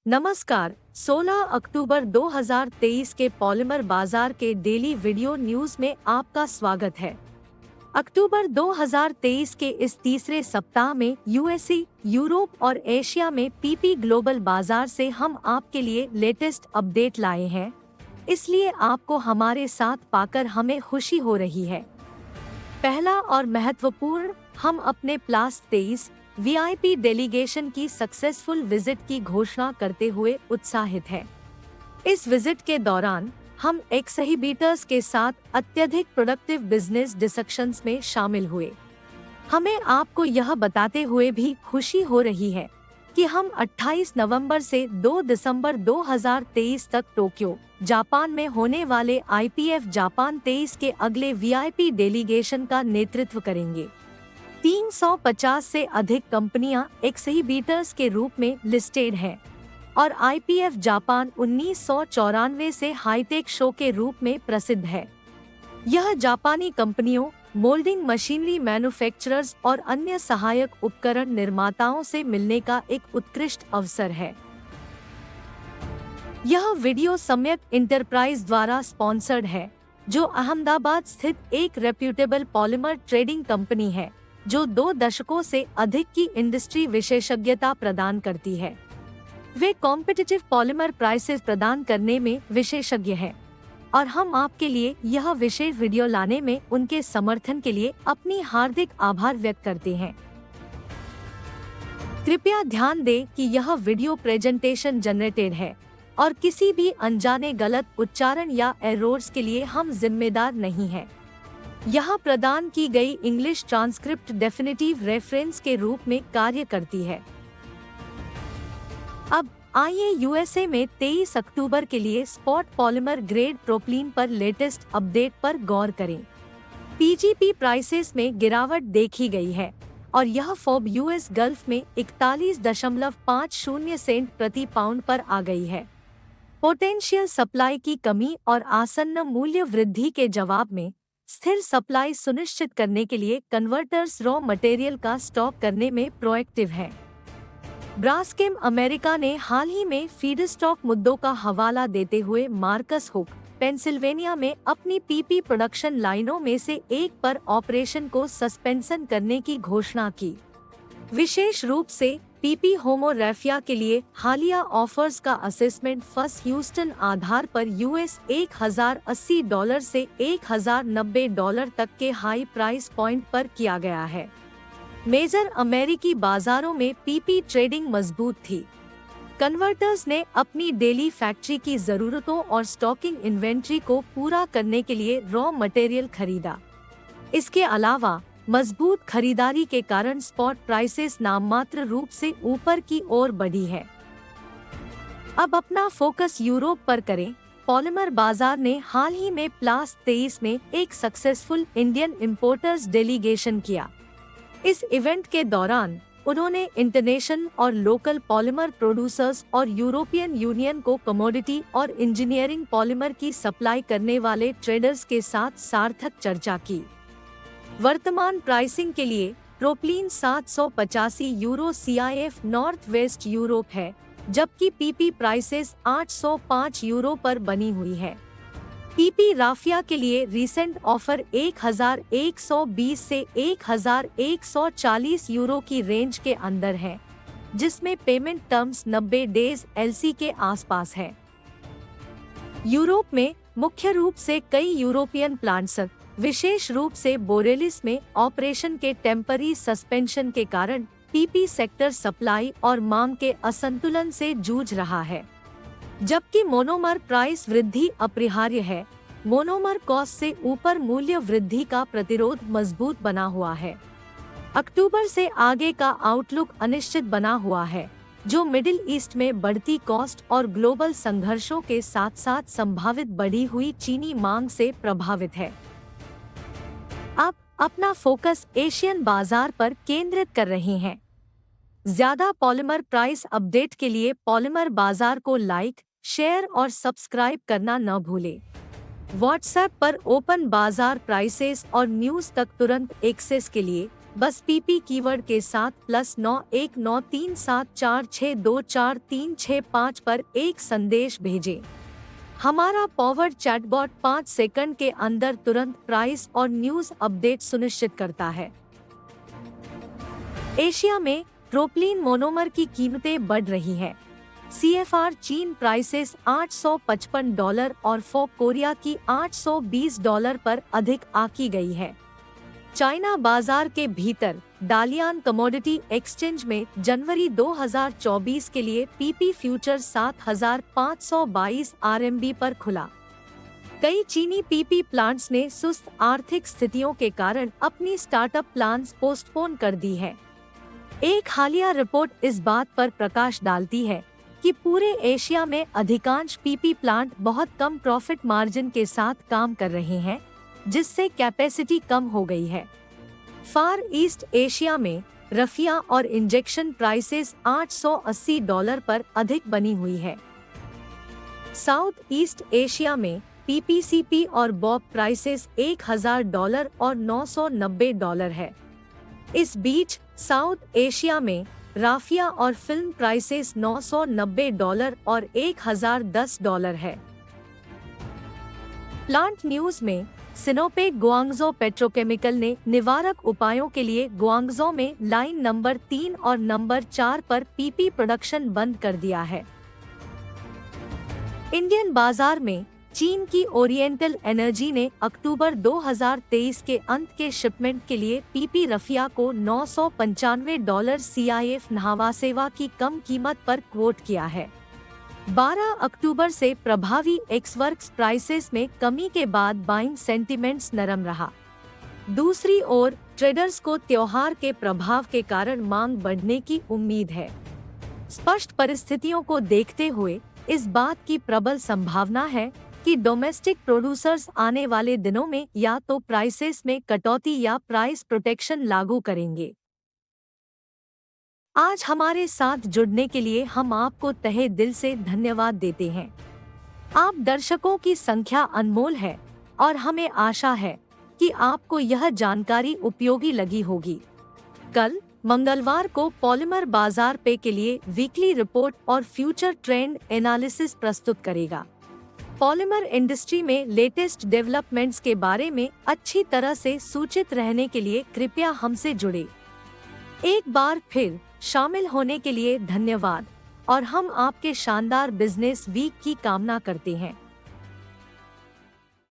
नमस्कार। 16 अक्टूबर 2023 के पॉलीमर बाजार के डेली वीडियो न्यूज में आपका स्वागत है। अक्टूबर 2023 के इस तीसरे सप्ताह में यूएसए, यूरोप और एशिया में पीपी ग्लोबल बाजार से हम आपके लिए लेटेस्ट अपडेट लाए हैं, इसलिए आपको हमारे साथ पाकर हमें खुशी हो रही है। पहला और महत्वपूर्ण, हम अपने प्लस 23 वीआईपी डेलीगेशन की सक्सेसफुल विजिट की घोषणा करते हुए उत्साहित हैं। इस विजिट के दौरान हम एक्सहिबिटर्स के साथ अत्यधिक प्रोडक्टिव बिजनेस डिस्कशंस में शामिल हुए। हमें आपको यह बताते हुए भी खुशी हो रही है कि हम 28 नवंबर से 2 दिसंबर 2023 तक टोक्यो, जापान में होने वाले IPF जापान 23 के अगले वीआईपी डेलीगेशन का नेतृत्व करेंगे। 350 से अधिक कंपनियां एक्सहिबिटर्स के रूप में लिस्टेड हैं और IPF जापान 1994 से हाईटेक शो के रूप में प्रसिद्ध है। यह जापानी कंपनियों, मोल्डिंग मशीनरी मैन्युफैक्चरर्स और अन्य सहायक उपकरण निर्माताओं से मिलने का एक उत्कृष्ट अवसर है। यह वीडियो सम्यक इंटरप्राइज द्वारा स्पॉन्सर्ड है, जो अहमदाबाद स्थित एक रेप्यूटेबल पॉलीमर ट्रेडिंग कंपनी है, जो 2 दशकों से अधिक की इंडस्ट्री विशेषज्ञता प्रदान करती है। वे कॉम्पिटिटिव पॉलीमर प्राइसेस प्रदान करने में विशेषज्ञ हैं और हम आपके लिए यह विशेष वीडियो लाने में उनके समर्थन के लिए अपनी हार्दिक आभार व्यक्त करते हैं। कृपया ध्यान दें कि यह वीडियो प्रेजेंटेशन जनरेटेड है और किसी भी अनजाने गलत उच्चारण या एरर्स के लिए हम जिम्मेदार नहीं हैं। यहाँ प्रदान की गई इंग्लिश ट्रांसक्रिप्ट डेफिनेटिव रेफरेंस के रूप में कार्य करती है। अब आइए यूएसए में 23 अक्टूबर के लिए स्पॉट पॉलीमर ग्रेड प्रोपलीन पर लेटेस्ट अपडेट पर गौर करें। पीजीपी प्राइसेस में गिरावट देखी गई है और यह फोब यूएस गल्फ में 41.50 सेंट प्रति पाउंड पर आ गई है। पोटेंशियल सप्लाई की कमी और आसन्न मूल्य वृद्धि के जवाब में स्थिर सप्लाई सुनिश्चित करने के लिए कन्वर्टर्स रॉ मटेरियल का स्टॉक करने में प्रोएक्टिव है। ब्रास्केम अमेरिका ने हाल ही में फीडस्टॉक मुद्दों का हवाला देते हुए मार्कस हुक, पेंसिल्वेनिया में अपनी पीपी प्रोडक्शन लाइनों में से एक पर ऑपरेशन को सस्पेंशन करने की घोषणा की। विशेष रूप से पीपी होमोग्राफिया के लिए हालिया ऑफर्स का असेसमेंट फर्स्ट ह्यूस्टन आधार पर US $1080 से $1090 तक के हाई प्राइस पॉइंट पर किया गया है। मेजर अमेरिकी बाजारों में पीपी ट्रेडिंग मजबूत थी। कन्वर्टर्स ने अपनी डेली फैक्ट्री की जरूरतों और स्टॉकिंग इन्वेंट्री को पूरा करने के लिए रॉ मटेरियल खरीदा। इसके अलावा मजबूत खरीदारी के कारण स्पॉट प्राइसेस नाममात्र रूप से ऊपर की ओर बढ़ी है। अब अपना फोकस यूरोप पर करें। पॉलीमर बाजार ने हाल ही में प्लस 23 में एक सक्सेसफुल इंडियन इंपोर्टर्स डेलीगेशन किया। इस इवेंट के दौरान उन्होंने इंटरनेशनल और लोकल पॉलीमर प्रोड्यूसर्स और यूरोपियन यूनियन को कमोडिटी और इंजीनियरिंग पॉलीमर की सप्लाई करने वाले ट्रेडर्स के साथ सार्थक चर्चा की। वर्तमान प्राइसिंग के लिए propylene 785 euro CIF north west Europe है, जबकि पीपी प्राइसेस 805 यूरो पर बनी हुई है। पीपी राफिया के लिए रीसेंट ऑफर 1120 से 1140 यूरो की रेंज के अंदर है, जिसमें पेमेंट टर्म्स 90 डेज LC के आसपास है। यूरोप में मुख्य रूप से कई यूरोपियन प्लांट्स, विशेष रूप से बोरेलिस में ऑपरेशन के टेम्पररी सस्पेंशन के कारण पीपी सेक्टर सप्लाई और मांग के असंतुलन से जूझ रहा है। जबकि मोनोमर प्राइस वृद्धि अपरिहार्य है, मोनोमर कॉस्ट से ऊपर मूल्य वृद्धि का प्रतिरोध मजबूत बना हुआ है। अक्टूबर से आगे का आउटलुक अनिश्चित बना हुआ है, जो मिडिल ईस्ट में बढ़ती कॉस्ट और ग्लोबल संघर्षों के साथ साथ संभावित बढ़ी हुई चीनी मांग से प्रभावित है। अब अपना फोकस एशियन बाजार पर केंद्रित कर रहे हैं। ज्यादा पॉलीमर प्राइस अपडेट के लिए पॉलीमर बाजार को लाइक, शेयर और सब्सक्राइब करना न भूलें। व्हाट्सएप पर ओपन बाजार प्राइसेस और न्यूज तक तुरंत एक्सेस के लिए बस पीपी कीवर्ड के साथ +919374624365 पर एक संदेश भेजें। हमारा पॉवर्ड चैटबॉट 5 सेकंड के अंदर तुरंत प्राइस और न्यूज अपडेट सुनिश्चित करता है। एशिया में प्रोपिलीन मोनोमर की कीमतें बढ़ रही हैं। CFR चीन प्राइसेस $855 और फॉक कोरिया की $820 पर अधिक आकी गई है। चाइना बाजार के भीतर डालियान कमोडिटी एक्सचेंज में जनवरी 2024 के लिए पीपी फ्यूचर 7,522 RMB पर खुला। कई चीनी पीपी प्लांट्स ने सुस्त आर्थिक स्थितियों के कारण अपनी स्टार्टअप प्लान्स पोस्टपोन कर दी है। एक हालिया रिपोर्ट इस बात पर प्रकाश डालती है कि पूरे एशिया में अधिकांश पीपी प्लांट बहुत कम प्रॉफिट मार्जिन के साथ काम कर रहे हैं, जिससे कैपेसिटी कम हो गई है। फार ईस्ट एशिया में रफिया और इंजेक्शन प्राइसेस $880 पर अधिक बनी हुई है। साउथ ईस्ट एशिया में पीपीसीपी और बॉब प्राइसेस $1000 और $990 है। इस बीच साउथ एशिया में राफिया और फिल्म प्राइसेस $990 और $1010 है। प्लांट न्यूज में सिनोपेक गुआंगझो पेट्रोकेमिकल ने निवारक उपायों के लिए गुआंगझो में लाइन नंबर 3 और नंबर 4 पर पीपी प्रोडक्शन बंद कर दिया है। इंडियन बाजार में चीन की ओरिएंटल एनर्जी ने अक्टूबर 2023 के अंत के शिपमेंट के लिए पीपी रफिया को $995 CIF नहावासेवा की कम कीमत पर क्वोट किया है। 12 अक्टूबर से प्रभावी एक्सवर्क्स प्राइसेस में कमी के बाद बाइंग सेंटिमेंट्स नरम रहा। दूसरी ओर ट्रेडर्स को त्योहार के प्रभाव के कारण मांग बढ़ने की उम्मीद है। स्पष्ट परिस्थितियों को देखते हुए इस बात की प्रबल संभावना है कि डोमेस्टिक प्रोड्यूसर्स आने वाले दिनों में या तो प्राइसेस में कटौती या प्राइस प्रोटेक्शन लागू करेंगे। आज हमारे साथ जुड़ने के लिए हम आपको तहे दिल से धन्यवाद देते हैं। आप दर्शकों की संख्या अनमोल है और हमें आशा है कि आपको यह जानकारी उपयोगी लगी होगी। कल मंगलवार को पॉलीमर बाजार पे के लिए वीकली रिपोर्ट और फ्यूचर ट्रेंड एनालिसिस प्रस्तुत करेगा। पॉलीमर इंडस्ट्री में लेटेस्ट डेवलपमेंट्स के बारे में अच्छी तरह से सूचित रहने के लिए कृपया हमसे जुड़े। एक बार फिर शामिल होने के लिए धन्यवाद और हम आपके शानदार बिजनेस वीक की कामना करते हैं।